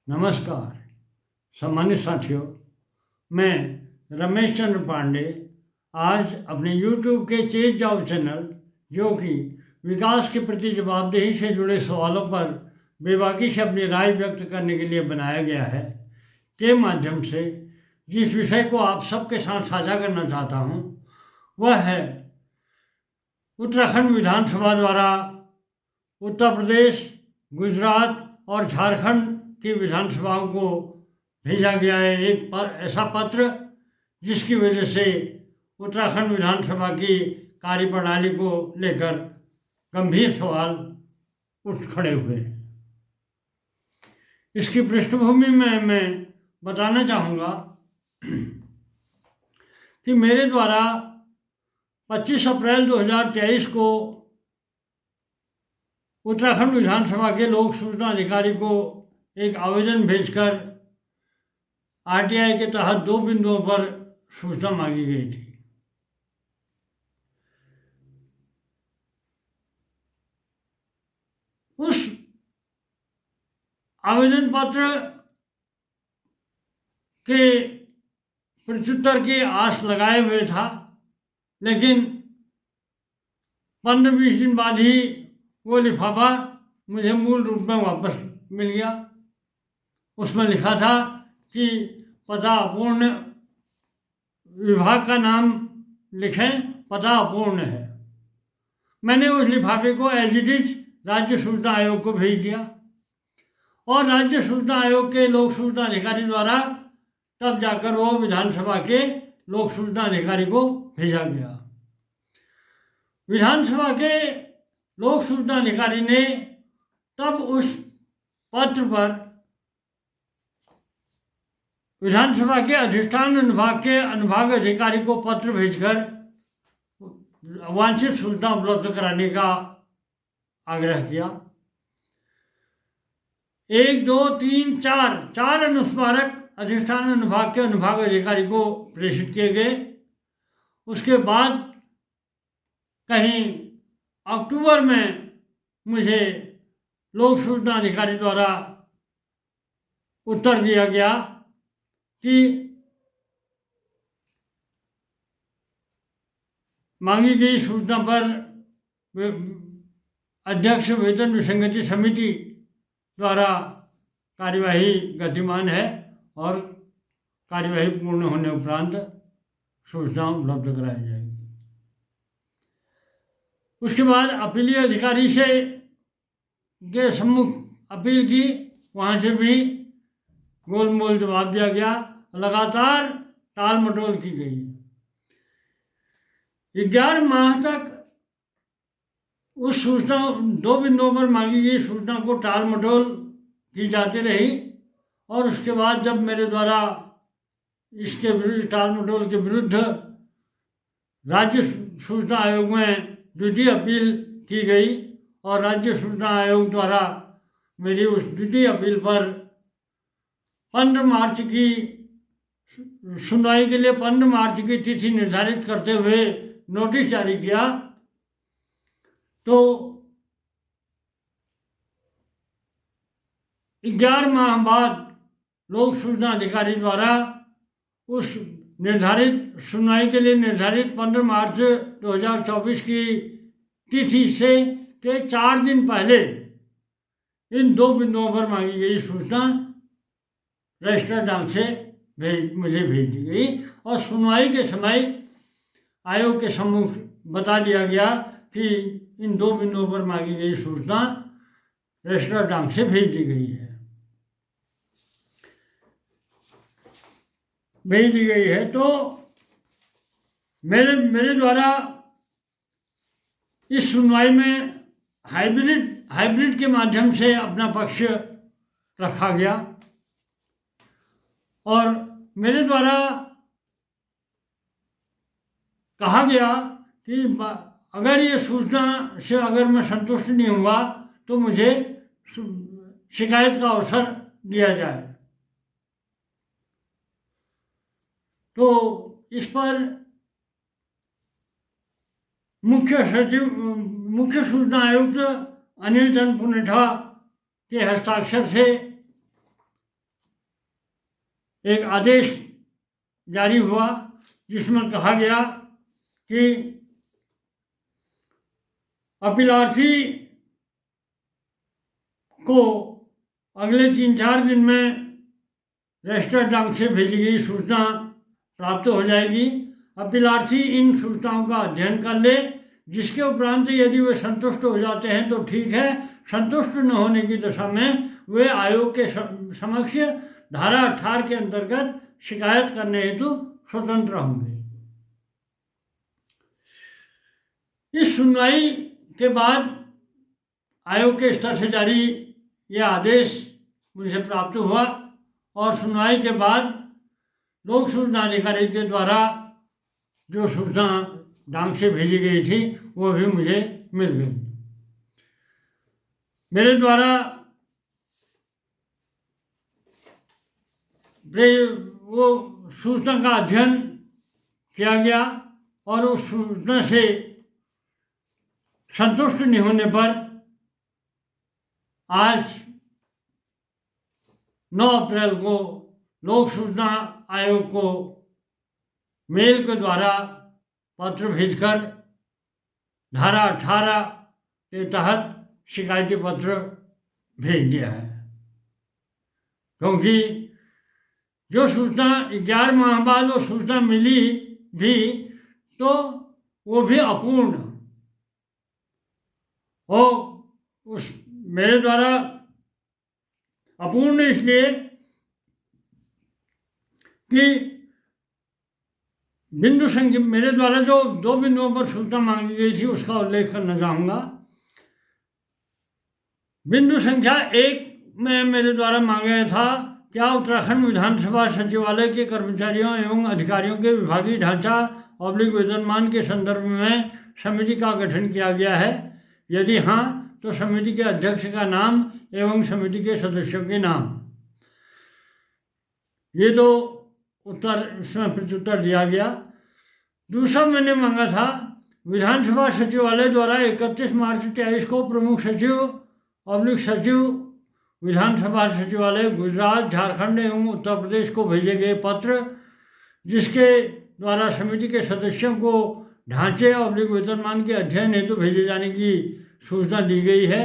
नमस्कार सम्मानित साथियों, मैं रमेश चंद्र पांडे आज अपने YouTube के चेत जाओ चैनल, जो कि विकास के प्रति जवाबदेही से जुड़े सवालों पर बेबाकी से अपनी राय व्यक्त करने के लिए बनाया गया है, के माध्यम से जिस विषय को आप सबके साथ साझा करना चाहता हूँ वह है उत्तराखंड विधानसभा द्वारा उत्तर प्रदेश, गुजरात और झारखंड की विधानसभाओं को भेजा गया है एक ऐसा पत्र जिसकी वजह से उत्तराखंड विधानसभा की कार्यप्रणाली को लेकर गंभीर सवाल उठ खड़े हुए हैं। इसकी पृष्ठभूमि में मैं बताना चाहूँगा कि मेरे द्वारा 25 अप्रैल 2023 को उत्तराखंड विधानसभा के लोक सूचना अधिकारी को एक आवेदन भेजकर आरटीआई के तहत 2 बिंदुओं पर सूचना मांगी गई थी। उस आवेदन पत्र के प्रत्युत्तर की आस लगाए हुए था, लेकिन 15-20 दिन बाद ही वो लिफाफा मुझे मूल रूप में वापस मिल गया। उसमें लिखा था कि पता अपूर्ण, विभाग का नाम लिखें, पता अपूर्ण है। मैंने उस लिफाफे को एज इट इज राज्य सूचना आयोग को भेज दिया और राज्य सूचना आयोग के लोक सूचना अधिकारी द्वारा तब जाकर वो विधानसभा के लोक सूचना अधिकारी को भेजा गया। विधानसभा के लोक सूचना अधिकारी ने तब उस पत्र पर विधानसभा के अधिष्ठान अनुभाग के अनुभाग अधिकारी को पत्र भेजकर वांछित सूचना उपलब्ध कराने का आग्रह किया। 1, 2, 3, 4 अनुस्मारक अधिष्ठान अनुभाग के अनुभाग अधिकारी को प्रेषित किए गए। उसके बाद कहीं अक्टूबर में मुझे लोक सूचना अधिकारी द्वारा उत्तर दिया गया कि मांगी गई सूचना पर अध्यक्ष वेतन विसंगति समिति द्वारा कार्यवाही गतिमान है और कार्यवाही पूर्ण होने उपरांत सूचना उपलब्ध कराई जाएगी। उसके बाद अपीलीय अधिकारी से के सम्मुख अपील की, वहाँ से भी गोलमोल जवाब दिया गया। लगातार टाल मटोल की गई। 11 माह तक उस सूचना 2 बिंदुओं पर मांगी गई सूचना को टाल मटोल की जाती रही और उसके बाद जब मेरे द्वारा इसके विरुद्ध, टाल मटोल के विरुद्ध राज्य सूचना आयोग में द्वितीय अपील की गई और राज्य सूचना आयोग द्वारा मेरी उस द्वितीय अपील पर 15 मार्च की सुनवाई के लिए 15 मार्च की तिथि निर्धारित करते हुए नोटिस जारी किया। तो 11 माह बाद लोक सूचना अधिकारी द्वारा उस निर्धारित सुनवाई के लिए निर्धारित 15 मार्च 2024 की तिथि से के 4 दिन पहले इन 2 बिंदुओं पर मांगी गई सूचना रजिस्टर्ड ढंग से मुझे भेज दी गई और सुनवाई के समय आयोग के सम्मुख बता दिया गया कि इन 2 बिंदुओं पर मांगी गई सूचना रजिस्टर्ड ढंग से भेज दी गई है। तो मेरे द्वारा इस सुनवाई में हाइब्रिड के माध्यम से अपना पक्ष रखा गया और मेरे द्वारा कहा गया कि अगर ये सूचना से अगर मैं संतुष्ट नहीं हुआ तो मुझे शिकायत का अवसर दिया जाए। तो इस पर मुख्य सूचना आयुक्त अनिल चंद्र पुनेठा के हस्ताक्षर से एक आदेश जारी हुआ जिसमें कहा गया कि अपीलार्थी को अगले 3-4 दिन में रजिस्टर्ड ढंग से भेजी गई सूचना प्राप्त हो जाएगी। अपीलार्थी इन सूचनाओं का अध्ययन कर ले, जिसके उपरांत यदि वे संतुष्ट हो जाते हैं तो ठीक है, संतुष्ट न होने की दशा में वे आयोग के समक्ष धारा 18 के अंतर्गत शिकायत करने हेतु स्वतंत्र होंगे। इस सुनवाई के बाद आयोग के स्तर से जारी यह आदेश मुझे प्राप्त हुआ और सुनवाई के बाद लोक सूचना अधिकारी के द्वारा जो सूचना ढंग से भेजी गई थी वो भी मुझे मिल गई। मेरे द्वारा वो सूचना का अध्ययन किया गया और उस सूचना से संतुष्ट नहीं होने पर आज 9 अप्रैल को लोक सूचना आयोग को मेल के द्वारा पत्र भेजकर धारा 18 के तहत शिकायती पत्र भेज दिया है, क्योंकि जो सूचना 11 माह बाद वो सूचना मिली भी तो वो भी अपूर्ण हो, उस मेरे द्वारा अपूर्ण इसलिए कि बिंदु संख्या मेरे द्वारा जो 2 बिंदुओं पर सूचना मांगी गई थी उसका उल्लेख करना चाहूँगा। बिंदु संख्या 1 में मेरे द्वारा मांगा गया था, क्या उत्तराखंड विधानसभा सचिवालय के कर्मचारियों एवं अधिकारियों के विभागीय ढांचा ऑब्लिक वेतनमान के संदर्भ में समिति का गठन किया गया है? यदि हाँ तो समिति के अध्यक्ष का नाम एवं समिति के सदस्यों के नाम। ये तो उत्तर इसमें प्रत्युत्तर दिया गया। दूसरा मैंने मांगा था, विधानसभा सचिवालय द्वारा 31 मार्च 23 को प्रमुख सचिव ऑब्लिक सचिव विधानसभा सचिवालय गुजरात, झारखंड एवं उत्तर प्रदेश को भेजे गए पत्र, जिसके द्वारा समिति के सदस्यों को ढांचे ऑब्लिक वेतनमान के अध्ययन हेतु भेजे जाने की सूचना दी गई है,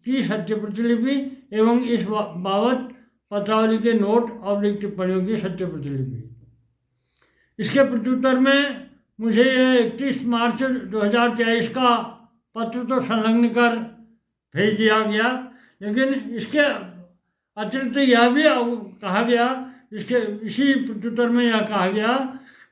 की सत्य प्रतिलिपि एवं इस बाबत पत्रावली के नोट ऑब्लिक टिप्पणियों की सत्य प्रतिलिपि। इसके प्रत्युत्तर में मुझे 31 मार्च 2023 का पत्र तो संलग्न कर भेज दिया गया, लेकिन इसके अतिरिक्त यह भी कहा गया, इसी प्रत्युत्तर में यह कहा गया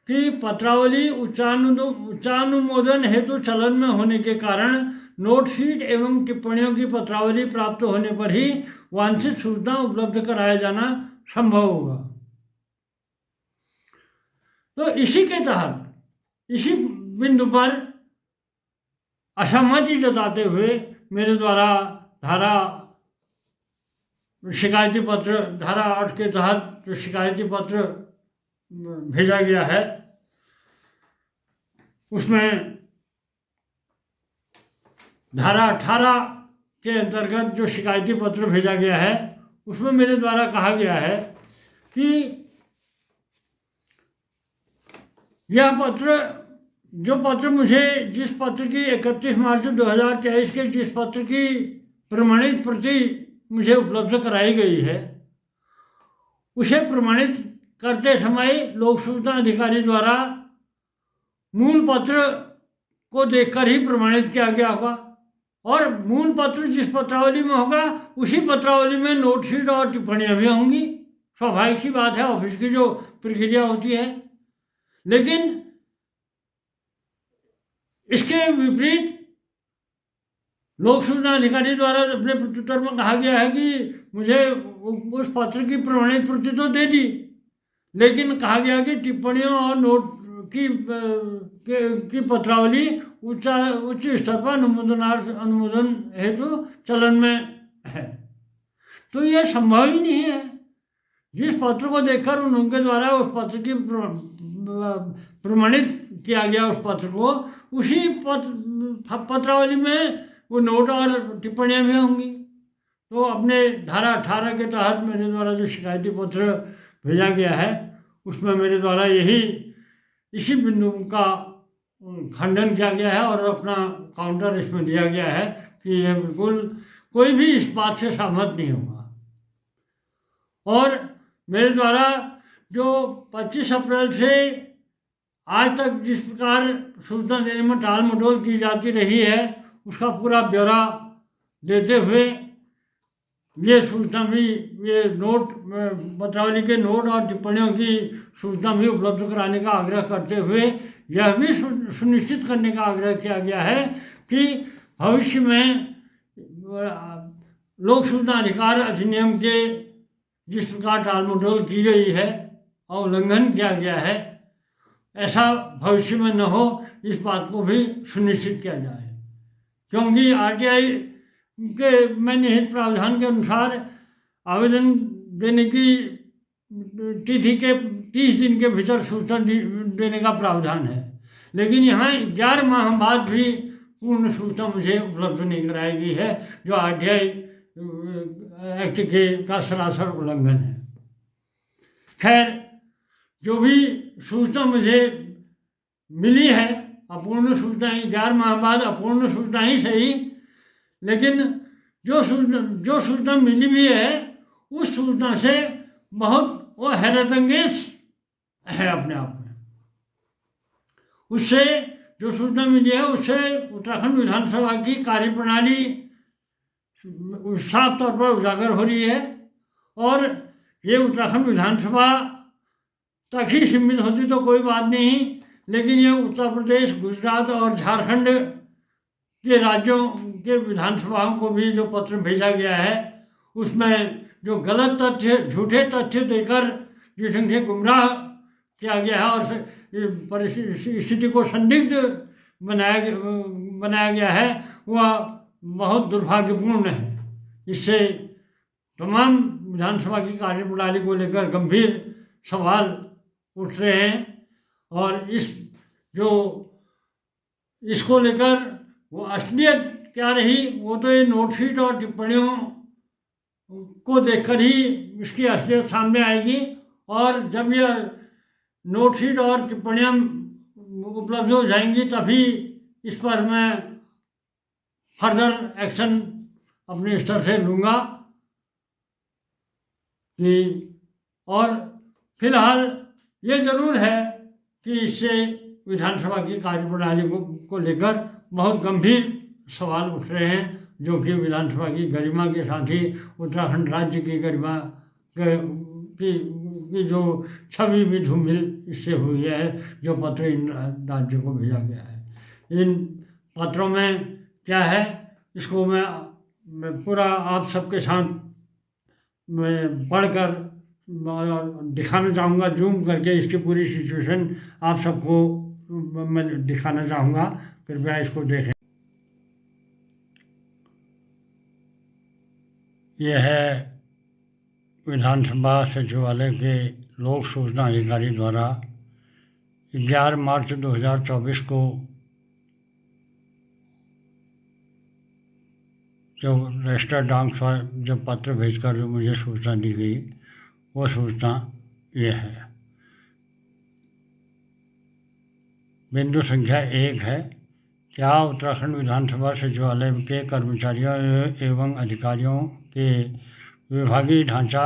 कि पत्रावली उच्चानुमोदन हेतु चलन में होने के कारण नोटशीट एवं टिप्पणियों की पत्रावली प्राप्त होने पर ही वांछित सूचना उपलब्ध कराया जाना संभव होगा। तो इसी के तहत इसी बिंदु पर असहमति जताते हुए मेरे द्वारा शिकायती पत्र धारा 8 के तहत जो शिकायती पत्र भेजा गया है उसमें धारा 18 के अंतर्गत जो शिकायती पत्र भेजा गया है उसमें मेरे द्वारा कहा गया है कि यह पत्र जो पत्र मुझे जिस पत्र की 31 मार्च 2023 के जिस पत्र की प्रमाणित प्रति मुझे उपलब्ध कराई गई है उसे प्रमाणित करते समय लोक सूचना अधिकारी द्वारा मूल पत्र को देखकर ही प्रमाणित किया गया होगा और मूल पत्र जिस पत्रावली में होगा उसी पत्रावली में नोटशीट और टिप्पणियाँ भी होंगी। स्वाभाविक सी बात है, ऑफिस की जो प्रक्रिया होती है। लेकिन इसके विपरीत लोक सूचना अधिकारी द्वारा अपने प्रत्युत्तर में कहा गया है कि मुझे उस पत्र की प्रमाणित प्रति तो दे दी, लेकिन कहा गया कि टिप्पणियों और नोट की पत्रावली उच्च स्तर पर अनुमोदन हेतु चलन में है। तो यह संभव ही नहीं है। जिस पत्र को देखकर उनके द्वारा उस पत्र की प्रमाणित किया गया उस पत्र को उसी पत्रावली में वो नोट और टिप्पणियाँ भी होंगी। तो अपने धारा 18 के तहत मेरे द्वारा जो शिकायती पत्र भेजा गया है उसमें मेरे द्वारा इसी बिंदु का खंडन किया गया है और अपना काउंटर इसमें दिया गया है कि यह बिल्कुल कोई भी इस बात से सहमत नहीं होगा। और मेरे द्वारा जो 25 अप्रैल से आज तक जिस प्रकार सूचना देने में टाल मटोल की जाती रही है उसका पूरा ब्यौरा देते हुए ये सूचना भी, ये नोट, पत्रावली के नोट और टिप्पणियों की सूचना भी उपलब्ध कराने का आग्रह करते हुए यह भी सुनिश्चित करने का आग्रह किया गया है कि भविष्य में लोक सूचना अधिकार अधिनियम के जिस प्रकार टाल मटोल की गई है और उल्लंघन किया गया है ऐसा भविष्य में न हो, इस बात को भी सुनिश्चित किया जाए। क्योंकि आरटीआई के में निहित प्रावधान के अनुसार आवेदन देने की तिथि के 30 दिन के भीतर सूचना देने का प्रावधान है, लेकिन यहाँ 11 माह बाद भी पूर्ण सूचना मुझे उपलब्ध नहीं कराई गई है, जो आरटीआई एक्ट का सरासर उल्लंघन है। खैर, जो भी सूचना मुझे मिली है, अपूर्ण सूचना, 11 माह बाद अपूर्ण सूचना ही सही, लेकिन जो सूचना मिली भी है उस सूचना से बहुत वो हैरतअंगेज है अपने आप में। उससे जो सूचना मिली है उससे उत्तराखंड विधानसभा की कार्यप्रणाली साफ तौर पर उजागर हो रही है और ये उत्तराखंड विधानसभा तक ही सीमित होती तो कोई बात नहीं, लेकिन ये उत्तर प्रदेश, गुजरात और झारखंड के राज्यों के विधानसभाओं को भी जो पत्र भेजा गया है उसमें जो गलत तथ्य, झूठे तथ्य देकर जिस ढंग से गुमराह किया गया है और परिस्थिति को संदिग्ध बनाया गया है वह बहुत दुर्भाग्यपूर्ण है। इससे तमाम विधानसभा की कार्यप्रणाली को लेकर गंभीर सवाल उठ रहे हैं और इसको लेकर वो असलियत क्या रही वो तो ये नोटशीट और टिप्पणियों को देखकर ही इसकी असलियत सामने आएगी। और जब यह नोटशीट और टिप्पणियाँ उपलब्ध हो जाएंगी तभी इस पर मैं फर्दर एक्शन अपने स्तर से लूँगा कि, और फिलहाल ये ज़रूर है कि इससे विधानसभा की कार्यप्रणाली को लेकर बहुत गंभीर सवाल उठ रहे हैं, जो कि विधानसभा की गरिमा के साथ ही उत्तराखंड राज्य की गरिमा की जो छवि भी धूमिल इससे हुई है, जो पत्र इन राज्यों को भेजा गया है। इन पत्रों में क्या है इसको मैं पूरा आप सबके साथ मैं पढ़कर दिखाना चाहूँगा, जूम करके इसकी पूरी सिचुएशन आप सबको मैं दिखाना चाहूँगा, कृपया इसको देखें। यह है विधानसभा सचिवालय के लोक सूचना अधिकारी द्वारा 11 मार्च 2024 को जो रजिस्टर्ड डाक पर जब पत्र भेजकर जो मुझे सूचना दी गई वो सूचना ये है। बिंदु संख्या 1 है, क्या उत्तराखंड विधानसभा सचिवालय के कर्मचारियों एवं अधिकारियों के विभागीय ढांचा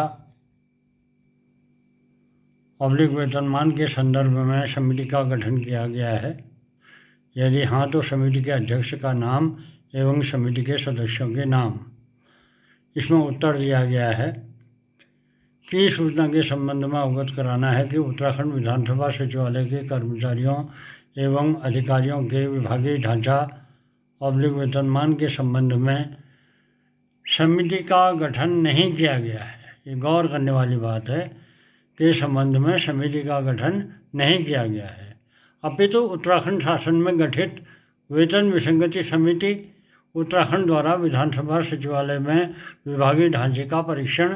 ऑब्लिक वेतनमान के संदर्भ में समिति का गठन किया गया है? यदि हाँ तो समिति के अध्यक्ष का नाम एवं समिति के सदस्यों के नाम। इसमें उत्तर दिया गया है कि सूचना के संबंध में अवगत कराना है कि उत्तराखंड विधानसभा सचिवालय के कर्मचारियों एवं अधिकारियों के विभागीय ढांचा ऑब्लिक वेतनमान के संबंध में समिति का गठन नहीं किया गया है। ये गौर करने वाली बात है के संबंध में समिति का गठन नहीं किया गया है, अपितु उत्तराखंड शासन में गठित वेतन विसंगति समिति उत्तराखंड द्वारा विधानसभा सचिवालय में विभागीय ढांचे का परीक्षण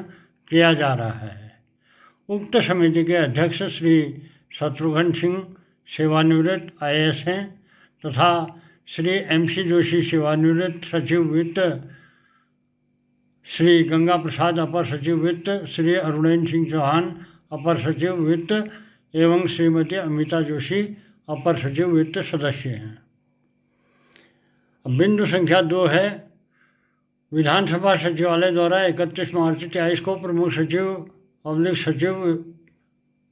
किया जा रहा है। उक्त समिति के अध्यक्ष श्री शत्रुघ्न सिंह सेवानिवृत्त IAS हैं तथा श्री MC जोशी सेवानिवृत्त सचिव वित्त, श्री गंगा प्रसाद अपर सचिव वित्त, श्री अरुणेन सिंह चौहान अपर सचिव वित्त एवं श्रीमती अमिता जोशी अपर सचिव वित्त सदस्य हैं। अब बिंदु संख्या 2 है, विधानसभा सचिवालय द्वारा 31 मार्च 23 को प्रमुख सचिव सचिव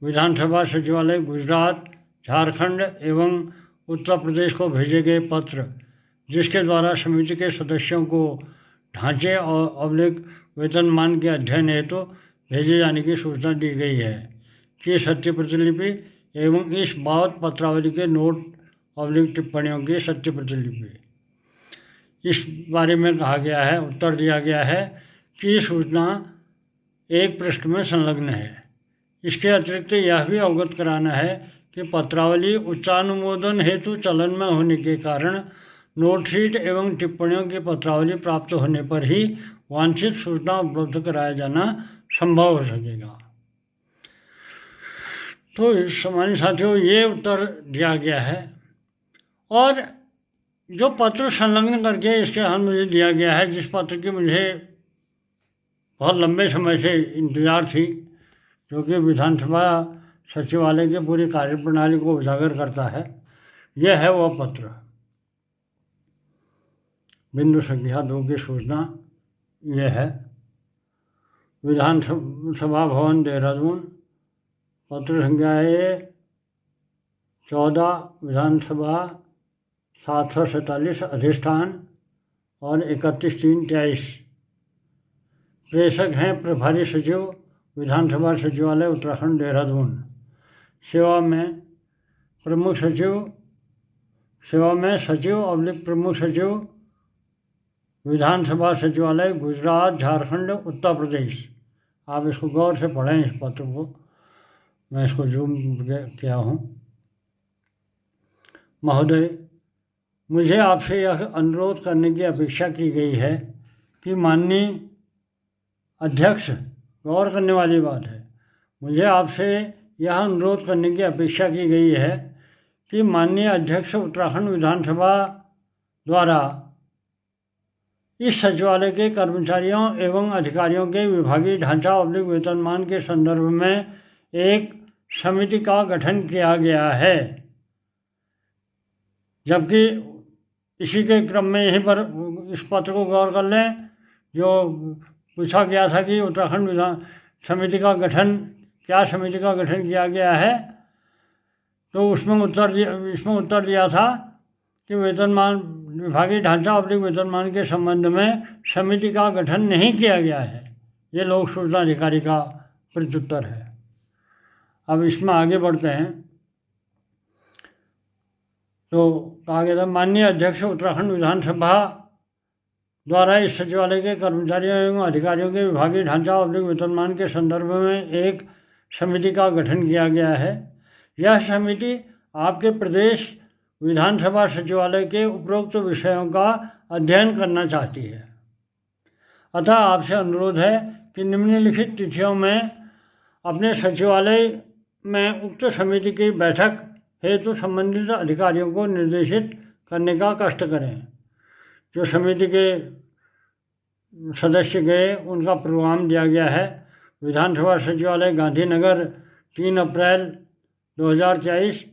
विधानसभा सचिवालय गुजरात, झारखंड एवं उत्तर प्रदेश को भेजे गए पत्र, जिसके द्वारा समिति के सदस्यों को ढांचे और वेतनमान के अध्ययन हेतु भेजे जाने की सूचना दी गई है कि सत्य प्रतिलिपि एवं इस बाबत पत्रावली के नोट टिप्पणियों की सत्य प्रतिलिपि। इस बारे में कहा गया है, उत्तर दिया गया है कि सूचना एक पृष्ठ में संलग्न है। इसके अतिरिक्त यह भी अवगत कराना है कि पत्रावली उच्चानुमोदन हेतु चलन में होने के कारण नोटशीट एवं टिप्पणियों की पत्रावली प्राप्त होने पर ही वांछित सूचना उपलब्ध कराया जाना संभव हो सकेगा। तो सामान्य साथियों, ये उत्तर दिया गया है। और जो पत्र संलग्न करके इसके हाथ मुझे दिया गया है, जिस पत्र की मुझे बहुत लंबे समय से इंतज़ार थी, जो कि विधानसभा सचिवालय के पूरी कार्यप्रणाली को उजागर करता है, यह है वह पत्र। बिंदु संख्या 2 की सूचना यह है, विधानसभा भवन देहरादून, पत्र संख्या 14, विधानसभा 747 अधिष्ठान और 31/3/23। प्रेषक हैं प्रभारी सचिव विधानसभा सचिवालय उत्तराखंड देहरादून। सेवा में सचिव प्रमुख सचिव विधानसभा सचिवालय गुजरात, झारखंड, उत्तर प्रदेश। आप इसको गौर से पढ़ें, इस पत्र को मैं इसको जूम किया हूँ। महोदय, मुझे आपसे यह अनुरोध करने की अपेक्षा की गई है कि माननीय अध्यक्ष, गौर करने वाली बात है, मुझे आपसे यह अनुरोध करने की अपेक्षा की गई है कि माननीय अध्यक्ष उत्तराखंड विधानसभा द्वारा इस सचिवालय के कर्मचारियों एवं अधिकारियों के विभागीय ढांचा और वेतनमान के संदर्भ में एक समिति का गठन किया गया है। जबकि इसी के क्रम में यहीं पर इस पत्र को गौर कर लें, जो पूछा गया था कि उत्तराखंड विधान समिति का गठन किया गया है, तो इसमें उत्तर दिया था कि वेतनमान विभागीय ढांचा और वेतनमान के संबंध में समिति का गठन नहीं किया गया है। ये लोक सूचना अधिकारी का प्रत्युत्तर है। अब इसमें आगे बढ़ते हैं। तो कहा गया था, माननीय अध्यक्ष उत्तराखंड विधानसभा द्वारा इस सचिवालय के कर्मचारियों एवं अधिकारियों के विभागीय ढांचा और वेतनमान के संदर्भ में एक समिति का गठन किया गया है। यह समिति आपके प्रदेश विधानसभा सचिवालय के उपरोक्त विषयों का अध्ययन करना चाहती है। अतः आपसे अनुरोध है कि निम्नलिखित तिथियों में अपने सचिवालय में उक्त समिति की बैठक हेतु संबंधित अधिकारियों को निर्देशित करने का कष्ट करें। जो समिति के सदस्य गए, उनका प्रोग्राम दिया गया है। विधानसभा सचिवालय गांधीनगर 3 अप्रैल 2023,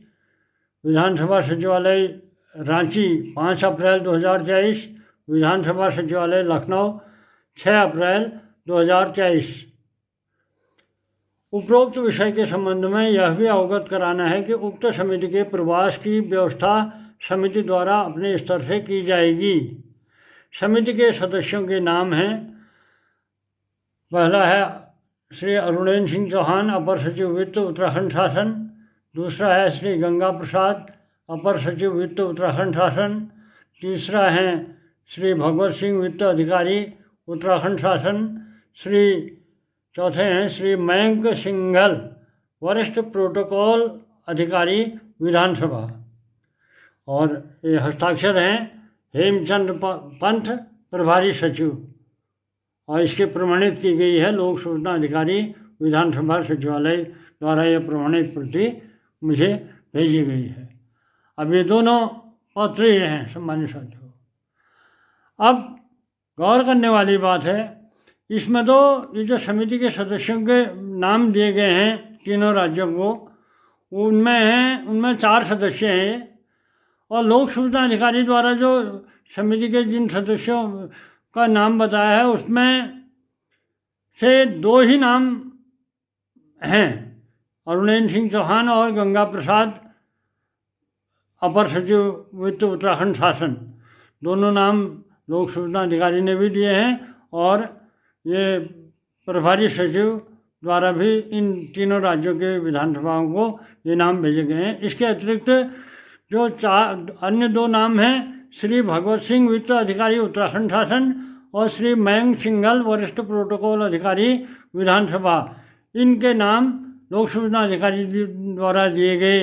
विधानसभा सचिवालय रांची 5 अप्रैल 2023, विधानसभा सचिवालय लखनऊ 6 अप्रैल 2023। उपरोक्त विषय के संबंध में यह भी अवगत कराना है कि उक्त समिति के प्रवास की व्यवस्था समिति द्वारा अपने स्तर से की जाएगी। समिति के सदस्यों के नाम हैं, पहला है श्री अरुणेन्द्र सिंह चौहान, अपर सचिव वित्त उत्तराखंड शासन। दूसरा है श्री गंगा प्रसाद, अपर सचिव वित्त उत्तराखंड शासन। तीसरा है श्री भगवत सिंह, वित्त अधिकारी उत्तराखंड शासन। चौथे हैं श्री मयंक सिंघल, वरिष्ठ प्रोटोकॉल अधिकारी विधानसभा। और ये हस्ताक्षर हैं हेमचंद पंथ, प्रभारी सचिव। और इसके प्रमाणित की गई है लोक सूचना अधिकारी विधानसभा सचिवालय द्वारा यह प्रमाणित प्रति मुझे भेजी गई है। अब ये दोनों पत्र ये हैं सम्मानित साथियों। अब गौर करने वाली बात है, इसमें तो ये जो समिति के सदस्यों के नाम दिए गए हैं तीनों राज्यों को, उनमें 4 सदस्य हैं। और लोक सूचना अधिकारी द्वारा जो समिति के जिन सदस्यों का नाम बताया है उसमें से 2 ही नाम हैं, अरुणेन्द्र सिंह चौहान और गंगा प्रसाद अपर सचिव वित्त उत्तराखंड शासन। दोनों नाम लोक सूचना अधिकारी ने भी दिए हैं और ये प्रभारी सचिव द्वारा भी इन तीनों राज्यों के विधानसभाओं को ये नाम भेजे गए हैं। इसके अतिरिक्त जो 4 अन्य 2 नाम हैं, श्री भगवत सिंह वित्त अधिकारी उत्तराखंड शासन और श्री मयंक सिंघल वरिष्ठ प्रोटोकॉल अधिकारी विधानसभा, इनके नाम लोक सूचना अधिकारी द्वारा दिए गए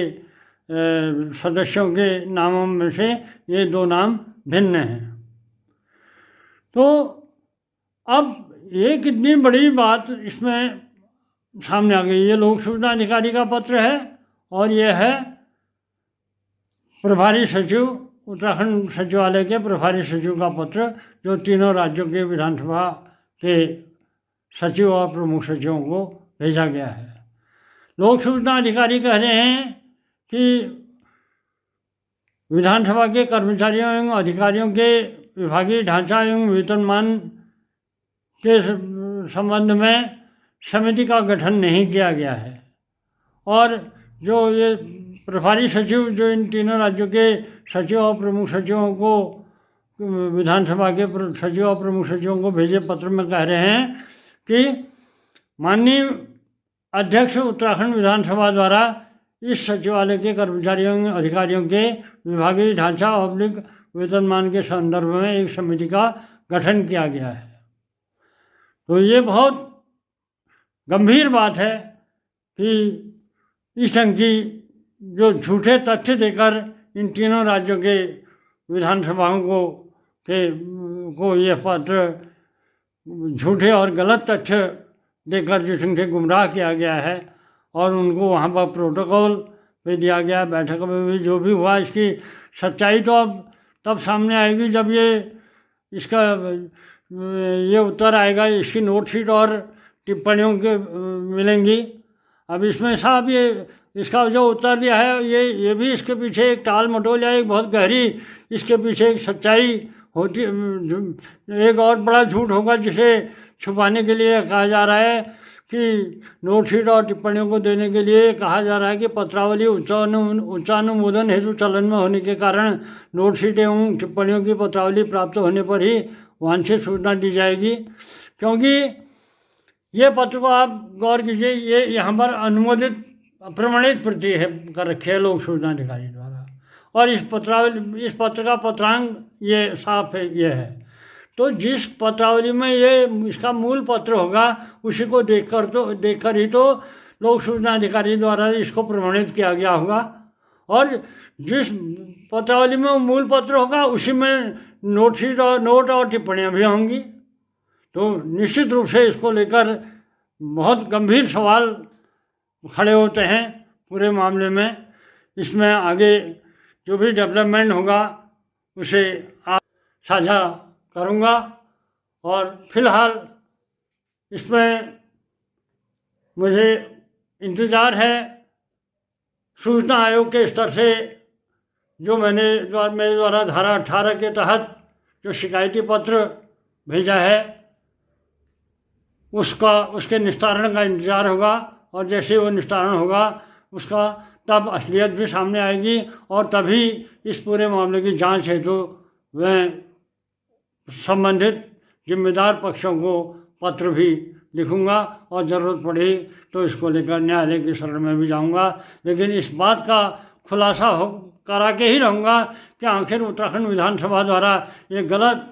सदस्यों के नामों में से ये 2 नाम भिन्न हैं। तो अब ये कितनी बड़ी बात इसमें सामने आ गई। ये लोक सूचना अधिकारी का पत्र है और ये है प्रभारी सचिव, उत्तराखंड सचिवालय के प्रभारी सचिव का पत्र, जो तीनों राज्यों के विधानसभा के सचिव और प्रमुख सचिवों को भेजा गया है। लोक सूचना अधिकारी कह रहे हैं कि विधानसभा के कर्मचारियों एवं अधिकारियों के विभागीय ढांचा एवं वेतनमान के संबंध में समिति का गठन नहीं किया गया है। और जो ये प्रभारी सचिव जो इन तीनों राज्यों के सचिव और प्रमुख सचिवों को, विधानसभा के सचिव और प्रमुख सचिवों को भेजे पत्र में कह रहे हैं कि माननीय अध्यक्ष उत्तराखंड विधानसभा द्वारा इस सचिवालय के कर्मचारियों अधिकारियों के विभागीय ढांचा और वेतनमान के संदर्भ में एक समिति का गठन किया गया है। तो ये बहुत गंभीर बात है कि इस ढंग की जो झूठे तथ्य देकर इन तीनों राज्यों के विधानसभाओं को ये पत्र झूठे और गलत तथ्य देकर जिस ढंग से गुमराह किया गया है और उनको वहाँ पर प्रोटोकॉल पे दिया गया। बैठक में भी जो भी हुआ, इसकी सच्चाई तो अब तब सामने आएगी जब इसका ये उत्तर आएगा, इसकी नोटशीट और टिप्पणियों के मिलेंगी। अब इसमें साहब ये इसका जो उत्तर दिया है ये भी इसके पीछे एक टाल मटोल या एक बहुत गहरी इसके पीछे एक सच्चाई होती, एक और बड़ा झूठ होगा जिसे छुपाने के लिए कहा जा रहा है कि नोटशीट और टिप्पणियों को देने के लिए कहा जा रहा है कि पत्रावली उच्चानुमोदन हेतु चलन में होने के कारण नोटशीट एवं टिप्पणियों की पत्रावली प्राप्त होने पर ही वांछित सूचना दी जाएगी। क्योंकि ये पत्र को आप गौर कीजिए, ये यहाँ पर अनुमोदित प्रमाणित प्रति है कर रखी है लोक सूचना अधिकारी द्वारा, और इस पत्र का पत्रांक ये साफ है, ये है। तो जिस पत्रावली में ये इसका मूल पत्र होगा उसी को देखकर ही तो लोक सूचना अधिकारी द्वारा इसको प्रमाणित किया गया होगा, और जिस पत्रावली में मूल पत्र होगा उसी में नोट और टिप्पणियाँ भी होंगी। तो निश्चित रूप से इसको लेकर बहुत गंभीर सवाल खड़े होते हैं पूरे मामले में। इसमें आगे जो भी डेवलपमेंट होगा उसे आप साझा करूँगा, और फिलहाल इसमें मुझे इंतज़ार है सूचना आयोग के स्तर से जो मेरे द्वारा धारा 18 के तहत जो शिकायती पत्र भेजा है उसके निस्तारण का इंतज़ार होगा, और जैसे वो निस्तारण होगा उसका तब असलियत भी सामने आएगी, और तभी इस पूरे मामले की जांच हेतु तो वह संबंधित जिम्मेदार पक्षों को पत्र भी लिखूंगा, और ज़रूरत पड़ी तो इसको लेकर न्यायालय की शरण में भी जाऊंगा। लेकिन इस बात का खुलासा करा के ही रहूँगा कि आखिर उत्तराखंड विधानसभा द्वारा ये गलत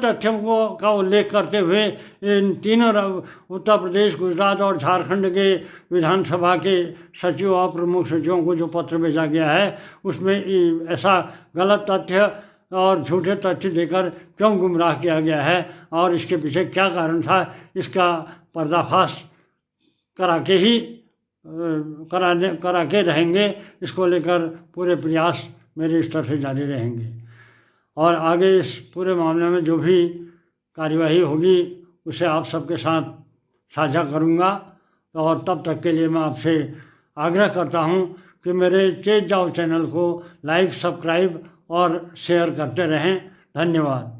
तथ्यों का उल्लेख करते हुए इन तीनों उत्तर प्रदेश, गुजरात और झारखंड के विधानसभा के सचिव और प्रमुख सचिवों को जो पत्र भेजा गया है उसमें ऐसा गलत तथ्य और झूठे तथ्य देकर क्यों गुमराह किया गया है और इसके पीछे क्या कारण था, इसका पर्दाफाश करा के रहेंगे। इसको लेकर पूरे प्रयास मेरे स्तर से जारी रहेंगे, और आगे इस पूरे मामले में जो भी कार्यवाही होगी उसे आप सबके साथ साझा करूँगा। और तब तक के लिए मैं आपसे आग्रह करता हूँ कि मेरे तेज जाओ चैनल को लाइक, सब्सक्राइब और शेयर करते रहें। धन्यवाद।